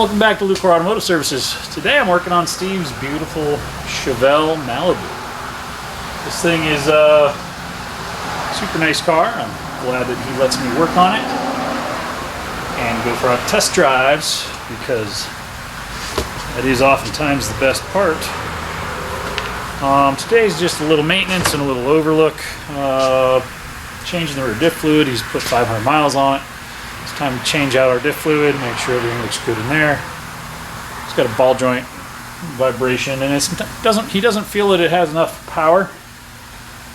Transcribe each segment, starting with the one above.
Welcome back to Lucore Automotive Services. Today I'm working on Steve's beautiful Chevelle Malibu. This thing is a super nice car. I'm glad that he lets me work on it and go for our test drives because that is oftentimes the best part. Today's just a little maintenance and a little overlook. Changing the rear diff fluid. He's put 500 miles on it. It's time to change out our diff fluid, make sure everything looks good in there. It's got a ball joint vibration, and he doesn't feel that it has enough power.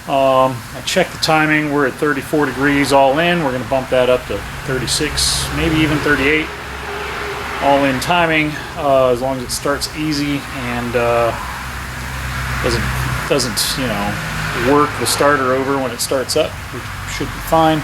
I checked the timing. We're at 34 degrees all in. We're going to bump that up to 36, maybe even 38 all in timing, as long as it starts easy and doesn't work the starter over when it starts up. We should be fine.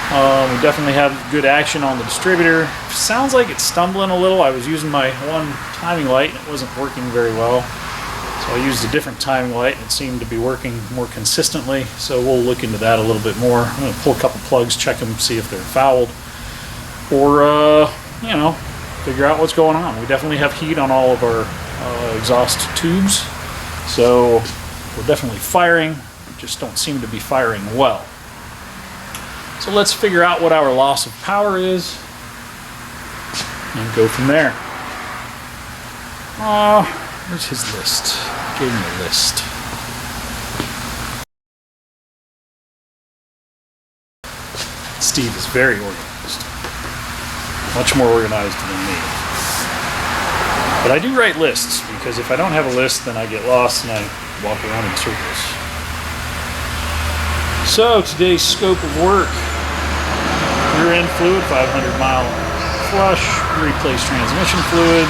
We definitely have good action on the distributor. Sounds like it's stumbling a little. I was using my one timing light and it wasn't working very well. So I used a different timing light and it seemed to be working more consistently. So we'll look into that a little bit more. I'm going to pull a couple plugs, check them, see if they're fouled. Or, figure out what's going on. We definitely have heat on all of our exhaust tubes. So we're definitely firing. Just don't seem to be firing well. So let's figure out what our loss of power is and go from there. Where's his list? Give me a list. Steve is very organized. Much more organized than me. But I do write lists because if I don't have a list, then I get lost and I walk around in circles. So today's scope of work: rear end fluid, 500 mile flush, replace transmission fluid,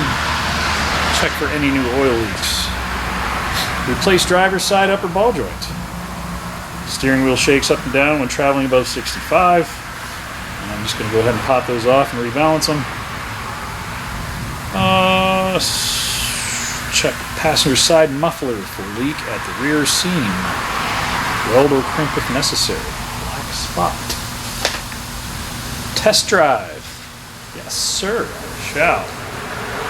check for any new oil leaks, replace driver's side upper ball joint. Steering wheel shakes up and down when traveling above 65. And I'm just going to go ahead and pop those off and rebalance them. Check passenger side muffler for leak at the rear seam. Weld or crimp if necessary. Black spot. Test drive. Yes, sir. Shall.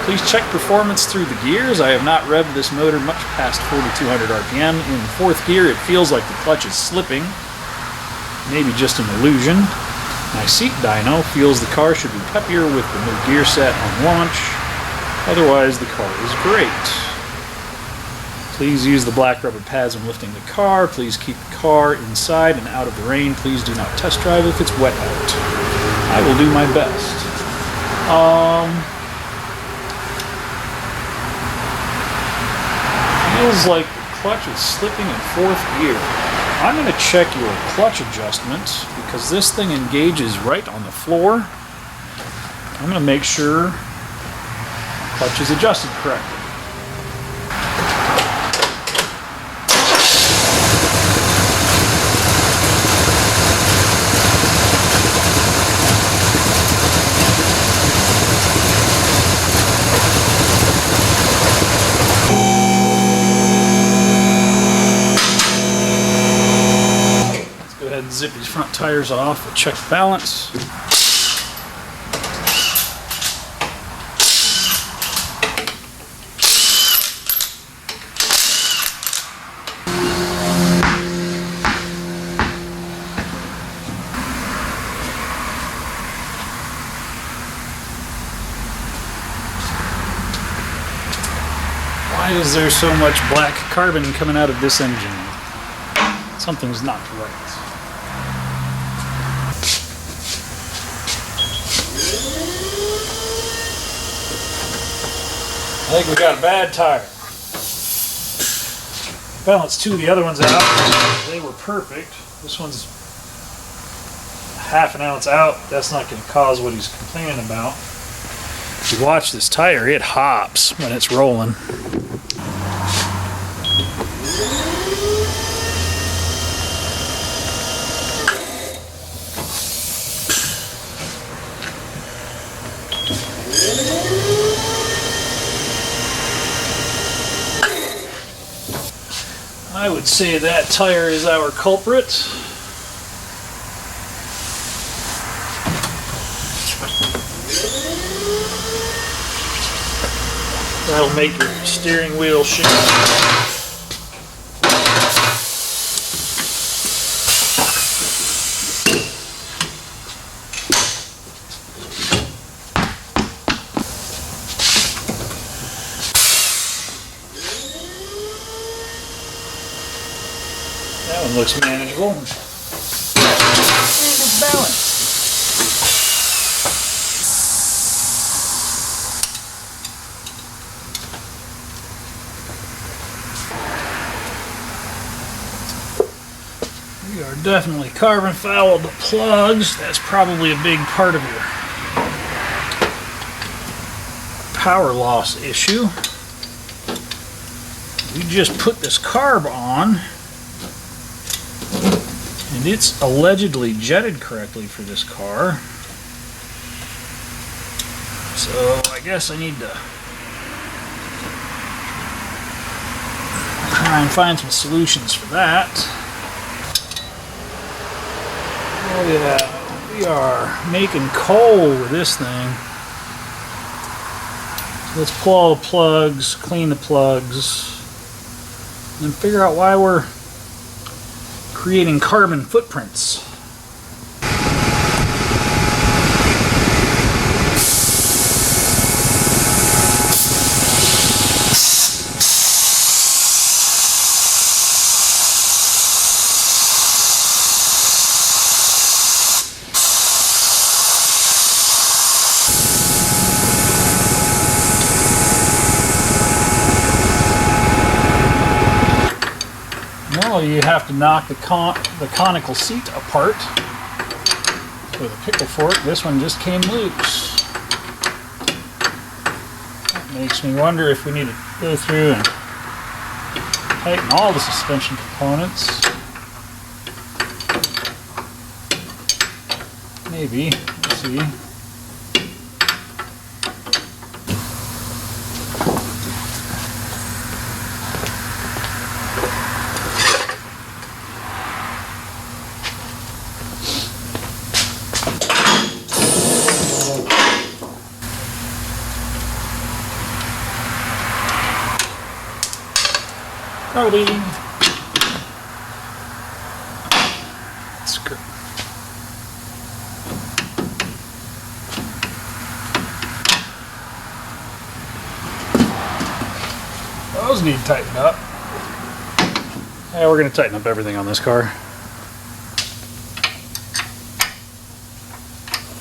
Please check performance through the gears. I have not revved this motor much past 4,200 RPM. In fourth gear, it feels like the clutch is slipping. Maybe just an illusion. My seat dyno feels the car should be peppier with the new gear set on launch. Otherwise, the car is great. Please use the black rubber pads when lifting the car. Please keep the car inside and out of the rain. Please do not test drive if it's wet out. I will do my best. Feels like the clutch is slipping in fourth gear. I'm going to check your clutch adjustment because this thing engages right on the floor. I'm going to make sure the clutch is adjusted correctly. Zip these front tires off. We'll check the balance. Why is there so much black carbon coming out of this engine? Something's not right. I think we got a bad tire. Balanced two of the other ones out. They were perfect. This one's half an ounce out. That's not going to cause what he's complaining about. If you watch this tire, it hops when it's rolling. I would say that tire is our culprit. That'll make your steering wheel shift. That one looks manageable. And it's balanced. We are definitely carbon fouled the plugs. That's probably a big part of your power loss issue. We just put this carb on, and it's allegedly jetted correctly for this car. So I guess I need to try and find some solutions for that. Oh yeah, we are making coal with this thing. So let's pull all the plugs, clean the plugs, and figure out why we're creating carbon footprints. Normally you have to knock the conical seat apart with a pickle fork. This one just came loose. That makes me wonder if we need to go through and tighten all the suspension components. Maybe. Let's see. Screw. Those need tightened up. Yeah, we're going to tighten up everything on this car.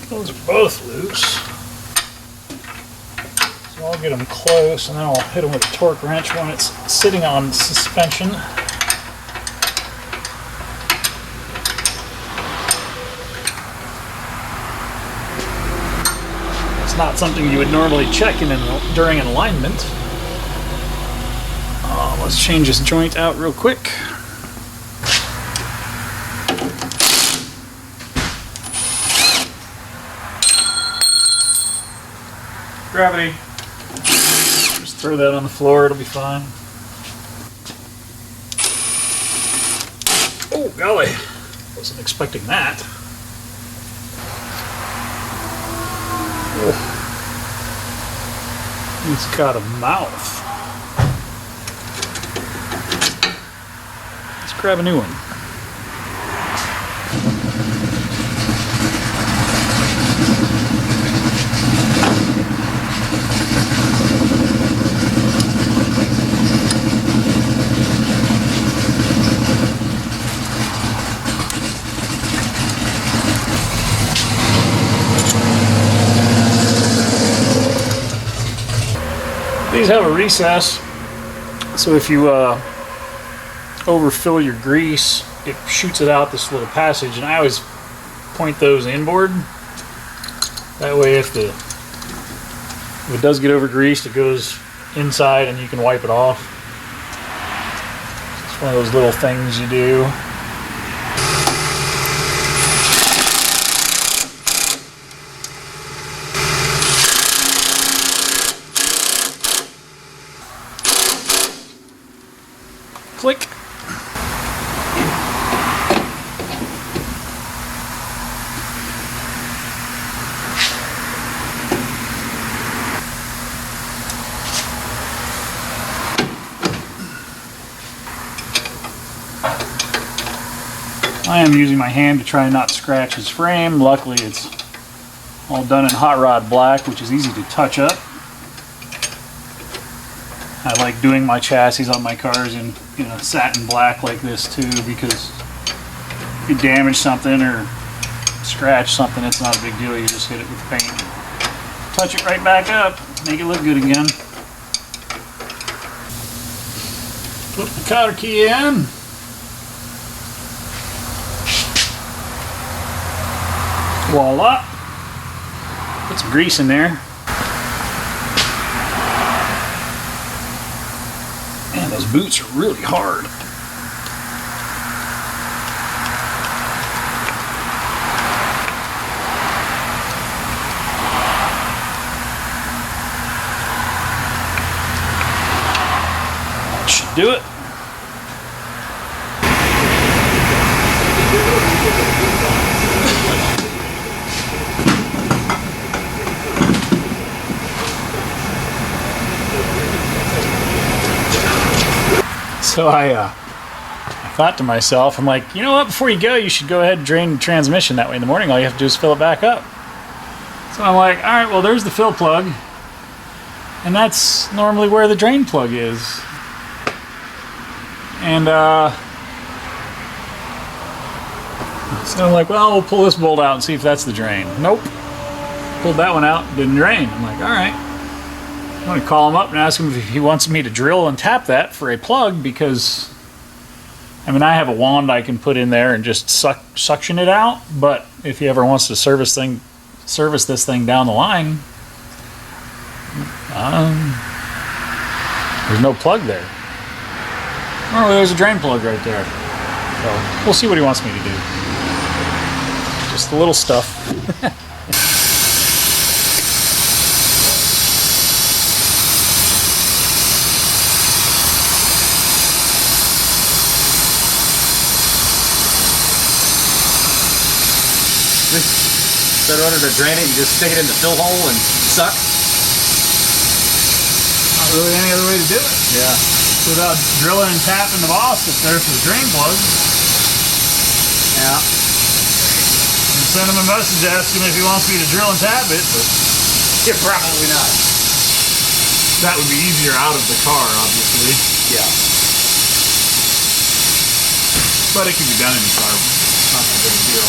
Those are both loose. So I'll get them close and then I'll hit them with a torque wrench when it's sitting on suspension. It's not something you would normally check during an alignment. Let's change this joint out real quick. Gravity. Just throw that on the floor, it'll be fine. Oh, golly. Wasn't expecting that. Oh. It's got a mouth. Let's grab a new one. These have a recess, so if you overfill your grease, it shoots it out this little passage, and I always point those inboard. That way if it does get over greased, it goes inside and you can wipe it off. It's one of those little things you do. Click. I am using my hand to try and not scratch his frame. Luckily it's all done in hot rod black, which is easy to touch up. I like doing my chassis on my cars in satin black like this too, because if you damage something or scratch something, it's not a big deal. You just hit it with paint, touch it right back up, make it look good again. Put the cotter key in. Voila. Put some grease in there. Man, those boots are really hard. Should do it. So I thought to myself, I'm like, you know what, before you go, you should go ahead and drain the transmission. That way in the morning, all you have to do is fill it back up. So I'm like, all right, well, there's the fill plug. And that's normally where the drain plug is. And so I'm like, well, we'll pull this bolt out and see if that's the drain. Nope. Pulled that one out, didn't drain. I'm like, all right. I'm going to call him up and ask him if he wants me to drill and tap that for a plug, because I mean, I have a wand I can put in there and just suction it out, but if he ever wants to service this thing down the line, there's no plug there. Oh, there's a drain plug right there. So we'll see what he wants me to do. Just the little stuff. So in order to drain it, you just stick it in the fill hole and suck? Not really any other way to do it. Yeah. Without drilling and tapping the boss that's there for the drain plug. Yeah. And send him a message asking if he wants me to drill and tap it, but Yeah, probably not. that would be easier out of the car, obviously. Yeah. But it can be done in the car. It's not that big a deal.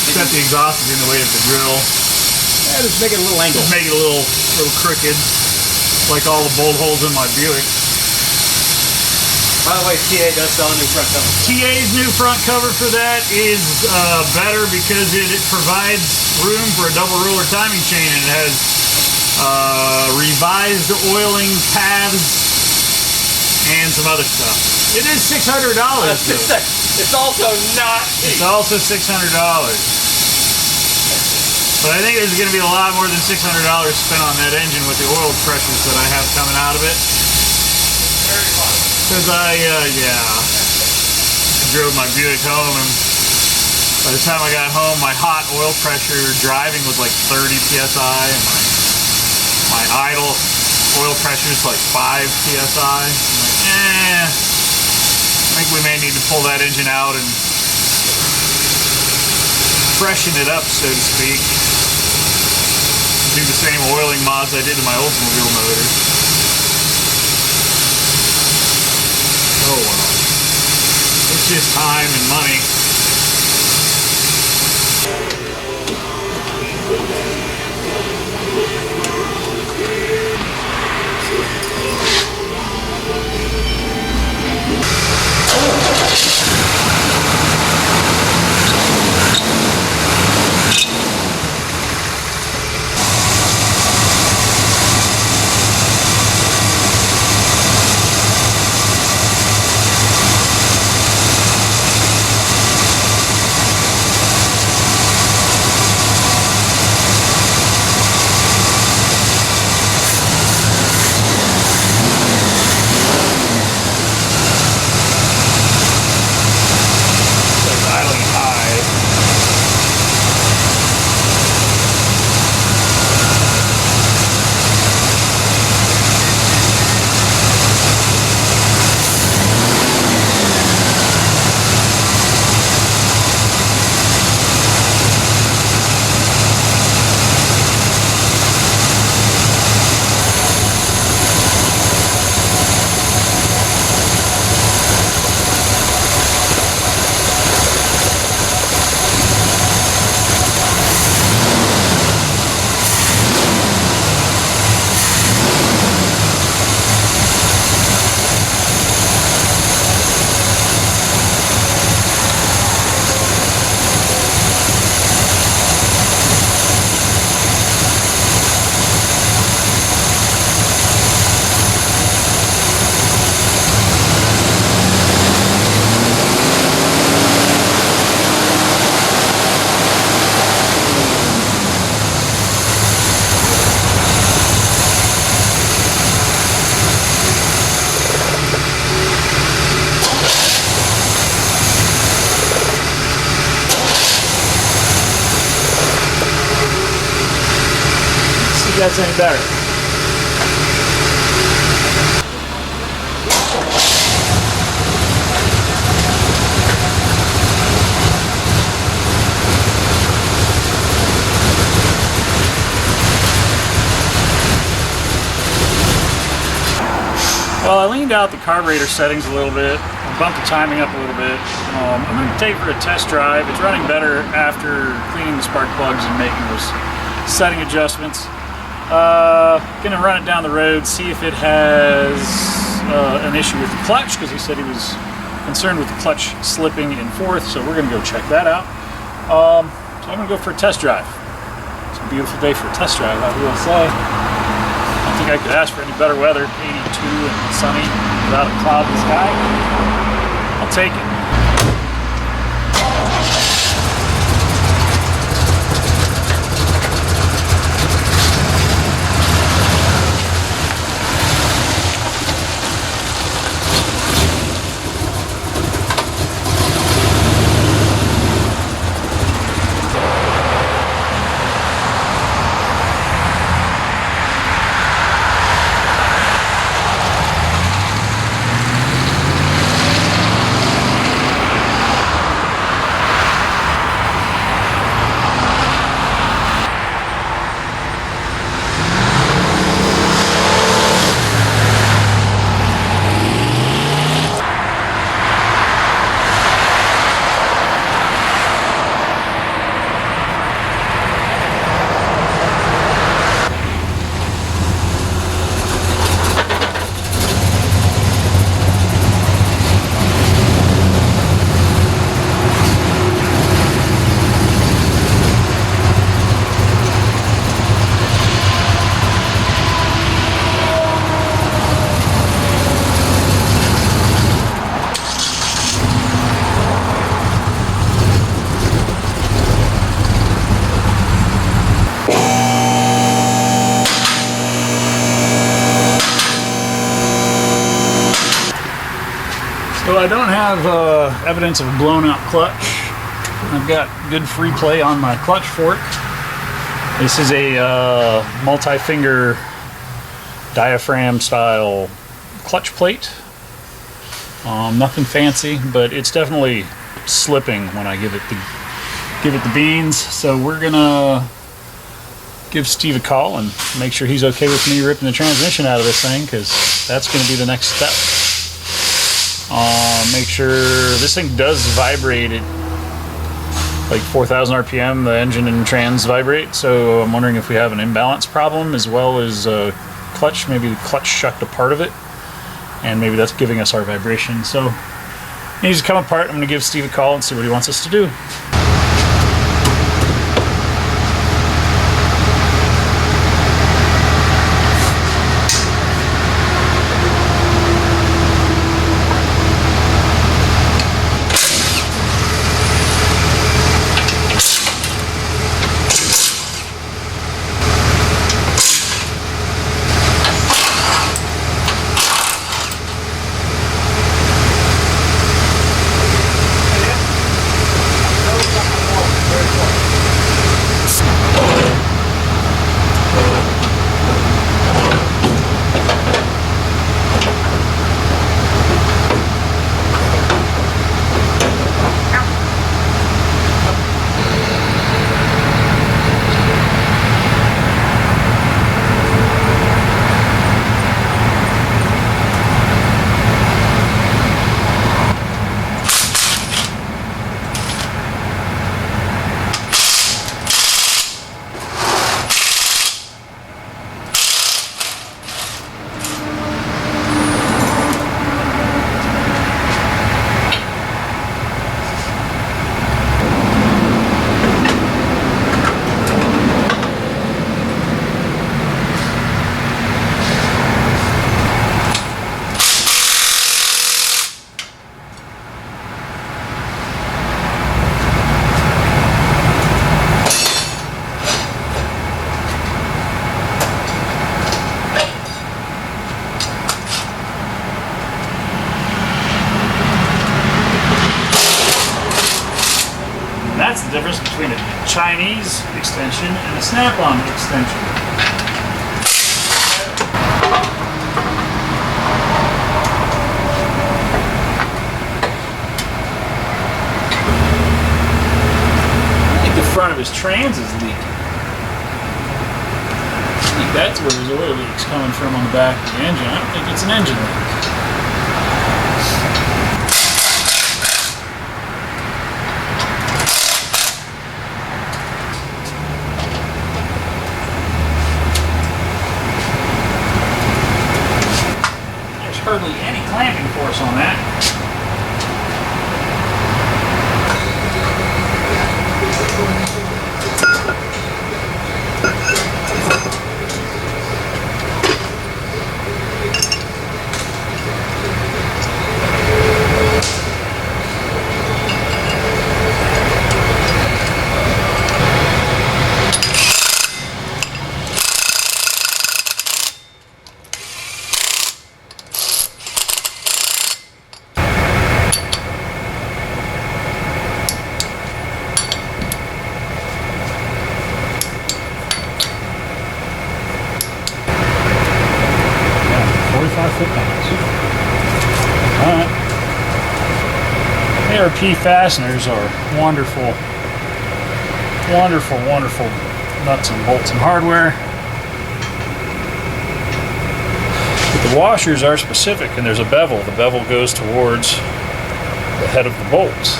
Except the you, exhaust is in the way of the drill. yeah, just make it a little angle. Just make it a little crooked, like all the bolt holes in my Buick. By the way, TA does sell a new front cover. TA's new front cover for that is better because it provides room for a double roller timing chain, and it has revised oiling paths and some other stuff. It is $600 though. It's also not cheap. It's also $600. But I think there's going to be a lot more than $600 spent on that engine with the oil pressures that I have coming out of it. Because I drove my Buick home, and by the time I got home, my hot oil pressure driving was like 30 psi, and my idle oil pressure is like 5 psi. I'm like, I think we may need to pull that engine out and freshen it up, so to speak. Do the same oiling mods I did to my Oldsmobile motor. Oh well. It's just time and money. gets any better. Well, I leaned out the carburetor settings a little bit, bumped the timing up a little bit. I'm going to take it for a test drive. It's running better after cleaning the spark plugs and making those setting adjustments. Going to run it down the road, see if it has an issue with the clutch, because he said he was concerned with the clutch slipping in fourth, so we're going to go check that out. So I'm going to go for a test drive. It's a beautiful day for a test drive, I will say. I don't think I could ask for any better weather. 82 and sunny without a cloud in the sky. I'll take it. So I don't have evidence of a blown out clutch. I've got good free play on my clutch fork. This is a multi-finger diaphragm style clutch plate. Nothing fancy, but it's definitely slipping when I give it the beans. So we're gonna give Steve a call and make sure he's okay with me ripping the transmission out of this thing, because that's gonna be the next step. Make sure this thing does vibrate at like 4,000 RPM. The engine and trans vibrate, so I'm wondering if we have an imbalance problem as well as clutch. Maybe the clutch shucked a part of it, and maybe that's giving us our vibration. So it needs to come apart. I'm going to give Steve a call and see what he wants us to do. That's the difference between a Chinese extension and a snap-on extension. his trans is leaking. I think that's where his oil leak's coming from on the back of the engine. I don't think it's an engine leak. There's hardly any clamping force on that. Alright. ARP fasteners are wonderful, wonderful, wonderful nuts and bolts and hardware. But the washers are specific, and there's a bevel. The bevel goes towards the head of the bolts.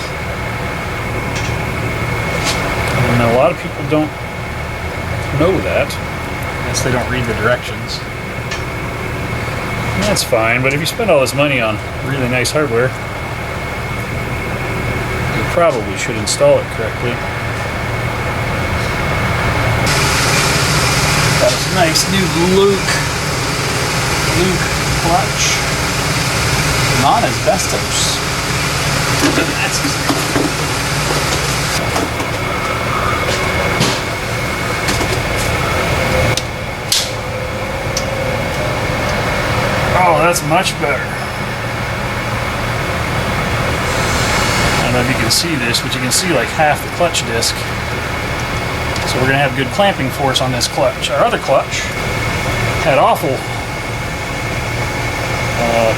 And a lot of people don't know that. I guess they don't read the directions. That's fine, but if you spend all this money on really nice hardware, you probably should install it correctly. Got a nice new Luke clutch. Non-asbestos. That's oh, that's much better. I don't know if you can see this, but you can see like half the clutch disc. So we're going to have good clamping force on this clutch. Our other clutch had awful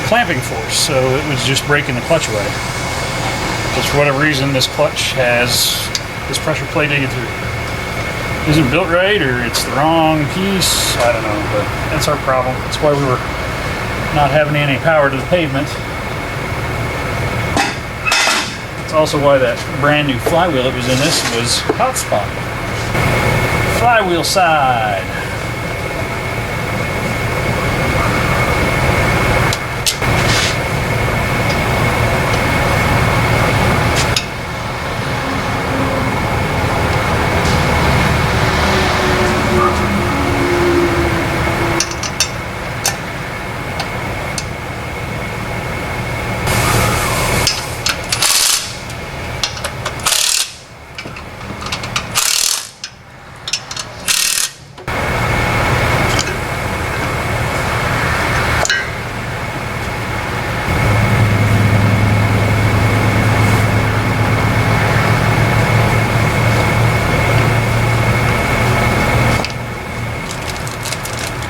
clamping force, so it was just breaking the clutch away. Just for whatever reason, this clutch has this pressure plate digging through. Isn't built right, or it's the wrong piece. I don't know, but that's our problem. That's why we were not having any power to the pavement. That's also why that brand new flywheel that was in this was hot spot. Flywheel side.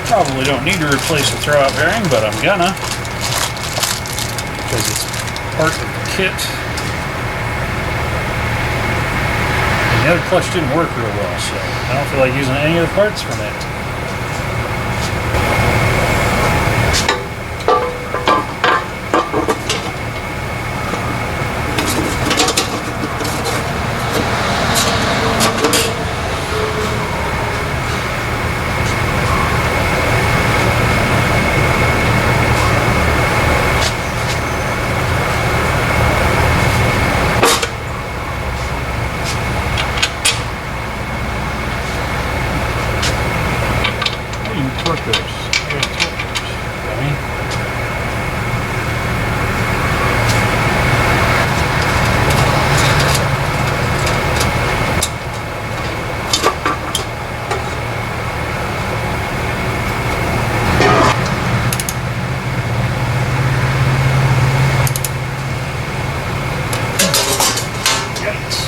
Probably don't need to replace the throwout bearing, but I'm gonna, because it's part of the kit. And the other clutch didn't work real well, so I don't feel like using any of the parts from it.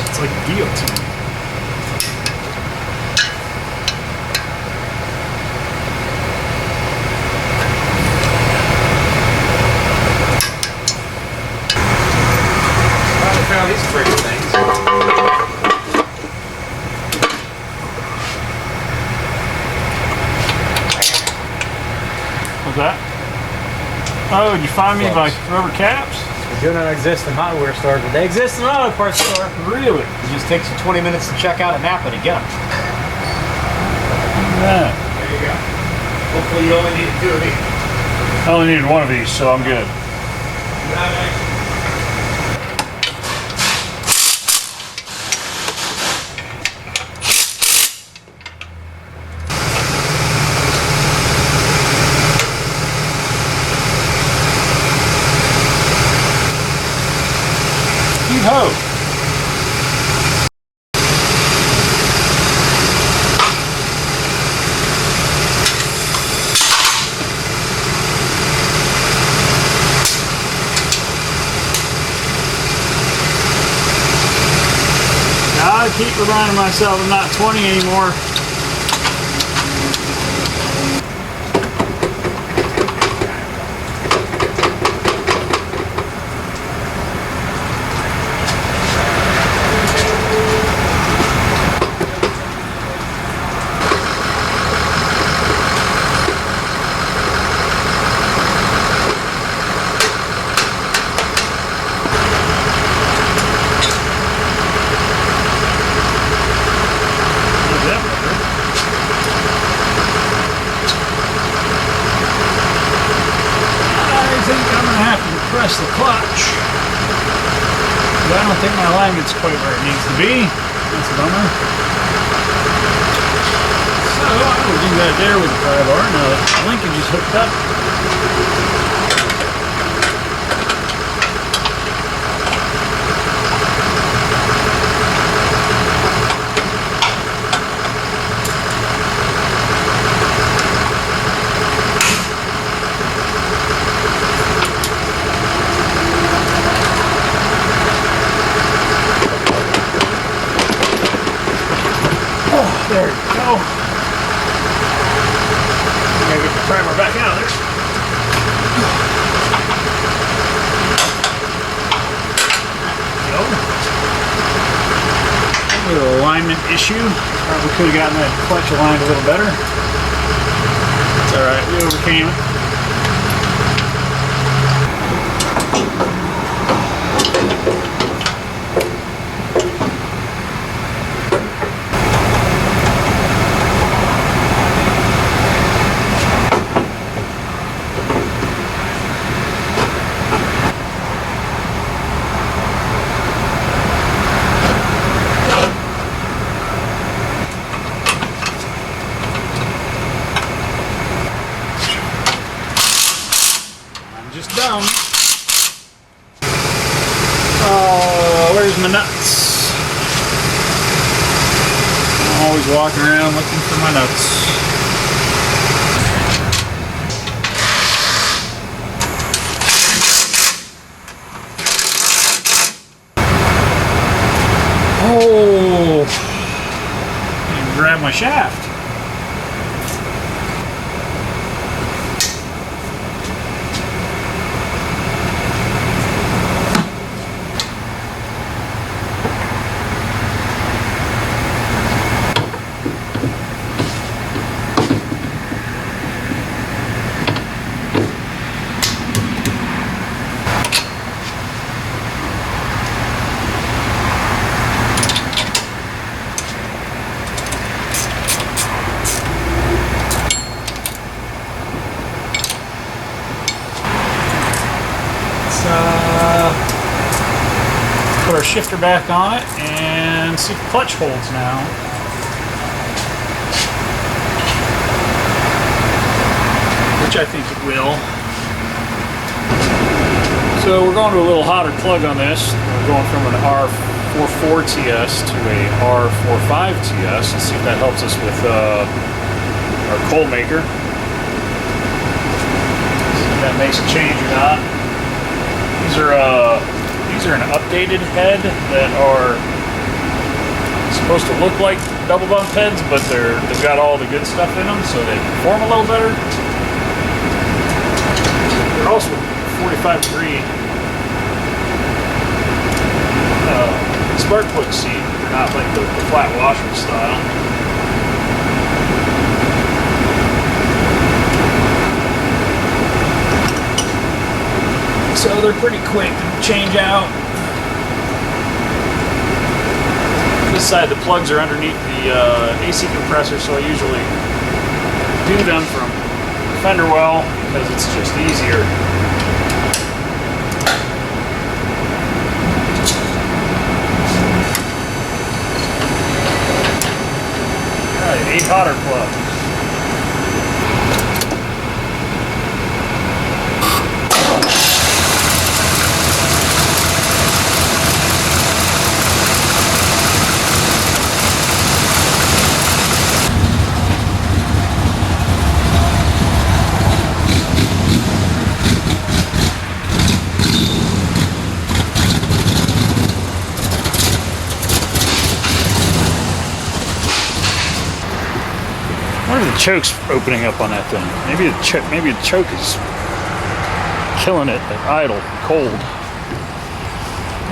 It's like a guillotine. I found these pretty things. Oh, did you find me by rubber caps? They do not exist in hardware stores, but they exist in an auto parts store. Really? It just takes you 20 minutes to check out at Napa to get them. Yeah. There you go. Hopefully you only need 2 of these. I only needed 1 of these, so I'm good. Ho. I keep reminding myself I'm not 20 anymore. Press the clutch. But I don't think my alignment's quite where it needs to be. That's a bummer. So I will do that there with the pry bar. Now the linkage is hooked up. There we go. Gotta get the primer back out of there. Go. A little alignment issue. Probably could have gotten that clutch aligned a little better. It's alright, we overcame it. Just done. Oh, where's my nuts? I'm always walking around looking for my nuts. Oh, I grabbed my shaft. Put our shifter back on it and see if the clutch holds now. Which I think it will. So we're going to a little hotter plug on this. We're going from an R44 TS to a R45 TS. Let's see if that helps us with our coal maker. See if that makes a change or not. These are an updated head that are supposed to look like double bump heads, but they've got all the good stuff in them, so they perform a little better. They're also 45 degree spark plug seat. They're not like the flat washer style. so they're pretty quick to change out. This side, the plugs are underneath the AC compressor, so I usually do them from fender well because it's just easier. Alright, 8 hotter plugs. I wonder if the choke's opening up on that thing. Maybe the choke is killing it at idle, cold.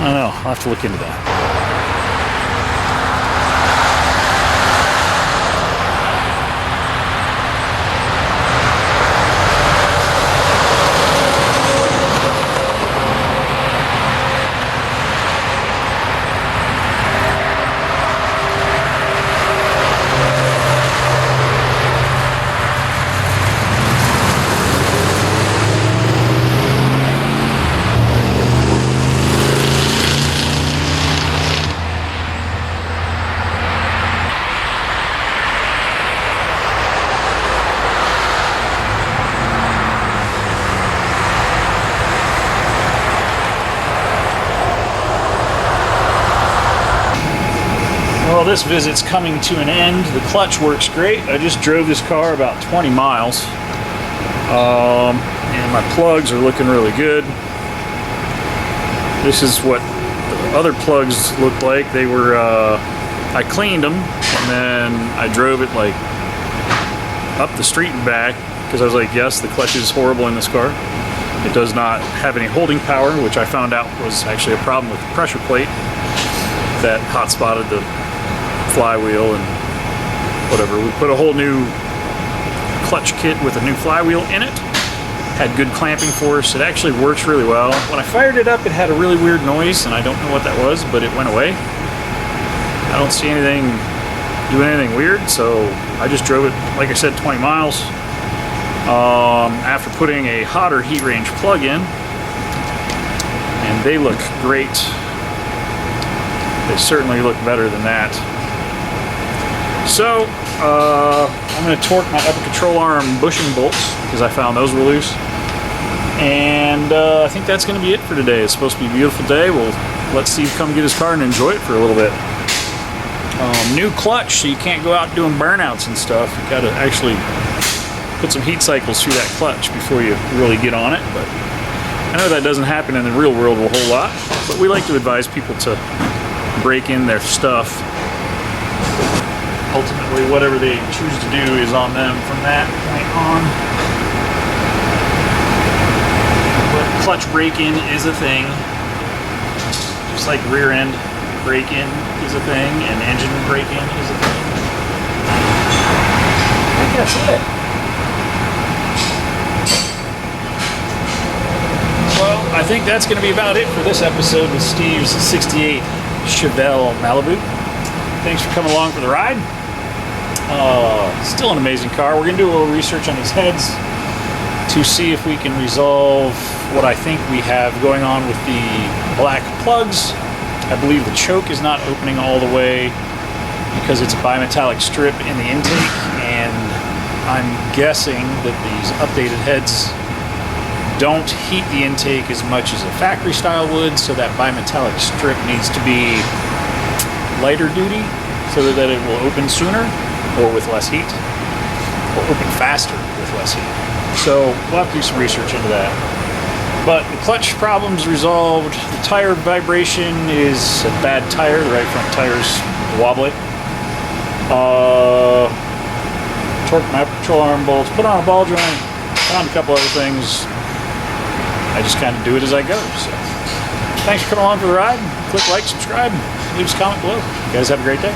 I don't know. I'll have to look into that. Well, this visit's coming to an end. The clutch works great. I just drove this car about 20 miles. And my plugs are looking really good. This is what the other plugs looked like. They were, I cleaned them and then I drove it like up the street and back because I was like, yes, the clutch is horrible in this car. It does not have any holding power, which I found out was actually a problem with the pressure plate that hot spotted the flywheel and whatever. We put a whole new clutch kit with a new flywheel in it. Had good clamping force. It actually works really well. When I fired it up, it had a really weird noise, and I don't know what that was, but it went away. I don't see anything doing anything weird, so I just drove it, like I said, 20 miles. After putting a hotter heat range plug in, and they look great. They certainly look better than that. So, I'm going to torque my upper control arm bushing bolts because I found those were loose. And I think that's going to be it for today. It's supposed to be a beautiful day. We'll let Steve come get his car and enjoy it for a little bit. New clutch, so you can't go out doing burnouts and stuff. You got to actually put some heat cycles through that clutch before you really get on it. But I know that doesn't happen in the real world a whole lot. But we like to advise people to break in their stuff. Ultimately, whatever they choose to do is on them from that point on. But clutch break-in is a thing. Just like rear end break-in is a thing, and engine break-in is a thing. I think that's it. Well, I think that's going to be about it for this episode with Steve's 68 Chevelle Malibu. Thanks for coming along for the ride. Still an amazing car. We're going to do a little research on these heads to see if we can resolve what I think we have going on with the black plugs. I believe the choke is not opening all the way because it's a bimetallic strip in the intake, and I'm guessing that these updated heads don't heat the intake as much as a factory style would, so that bimetallic strip needs to be lighter duty so that it will open sooner or with less heat, or open faster with less heat. So we'll have to do some research into that. But the clutch problem's resolved. The tire vibration is a bad tire. The right front tire's wobbly. Torque my control arm bolts, put on a ball joint, found a couple other things. I just kind of do it as I go. So thanks for coming along for the ride. Click like, subscribe, leave us a comment below. You guys have a great day.